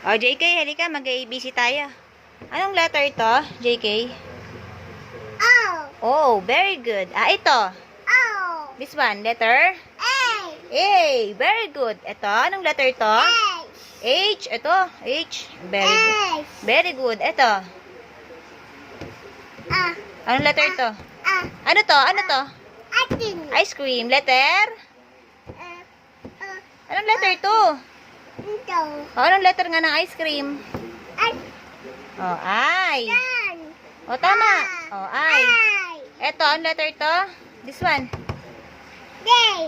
O, JK, halika. Mag-ABC tayo. Anong letter ito, JK? Oh, very good. Ito. This one, letter? A. Very good. Ito, anong letter ito? H. Ito, H. Very good. Very good. Ito. Anong letter ito? Ano to? Ano to? Ice cream. Letter? Anong letter ito? Anong letter nga ng ice cream? Oh, I. Oh, tama. Oh, I. Ito, anong letter ito? This one.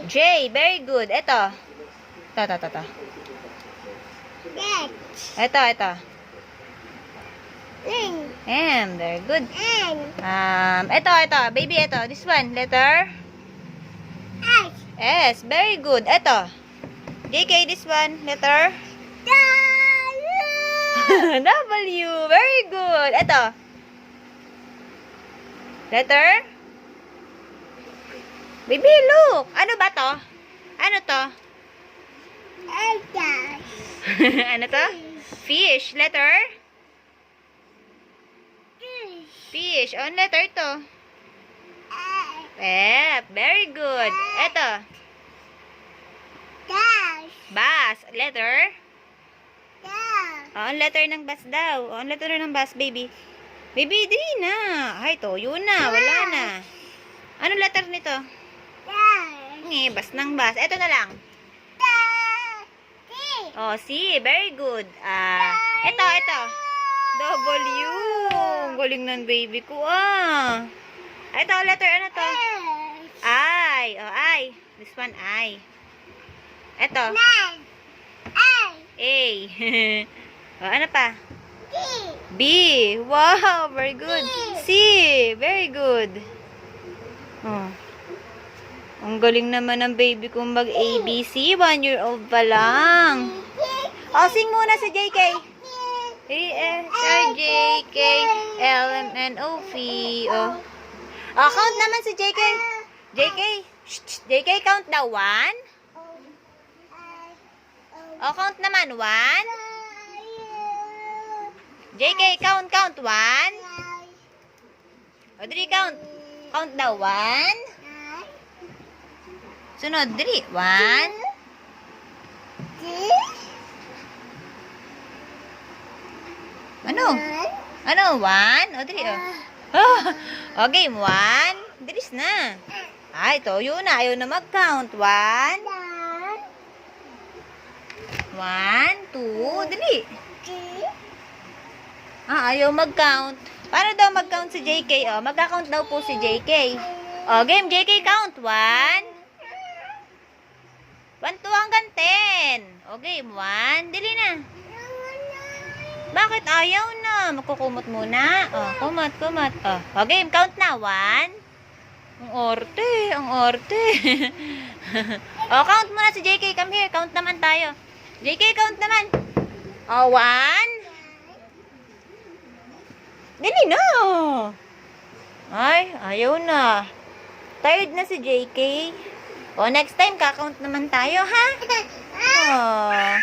J. Very good. Ito. Ito. Ito. M. Very good. Ito. Baby, ito. This one. Letter? S. Very good. Ito. JK, this one. Letter? W. Very good. Ito. Letter? Baby, look. Ano ba to? Ano to? Ano to? Fish. Letter? Fish. On letter to. F. Very good. Ito. Bus. Letter? On letter ng bus daw. On letter ng bus, baby. Baby, di na. Ay, toyo na. Wala na. Ano letter nito? Bus ng bus. Ito na lang. Oh, C. Very good. Ito. W. Galing ng baby ko, Ito, letter ano to? I. Oh, I. This one, I. Ito. A. Oh, ano pa? B. Wow, very good. C. Very good. Oh. Ang galing naman ng baby kong mag-ABC. 1 year old pa lang. Oh, sing muna si JK. A-S-R-J-K L-M-N-O-P. Oh. Oh, count naman si JK. JK, count daw 1. Oh, count naman 1. JK, count 1. Audrey, count. Count daw 1. Sunod, Audrey. 1. Ano? 1? Audrey, oh. Okay, 1. Bilis na. Ito, yun na. Ayaw na mag-count. 1. 1, 2, dali. Ayaw mag-count. Paano daw mag-count si JK? Oh, mag-count daw po si JK. Oh, game, JK, count. 1, 2 hanggang 10. Okay, 1. Dali na. Bakit ayaw na? Magkukumot muna. Oh, kumot. Oh, game, count na. 1. Ang orte. Oh, count muna si JK. Come here, count naman tayo. JK, count naman. Oh, 1. Dali na. Ay, ayaw na. Tired na si JK. Oh, next time, kakount naman tayo, ha? Oh.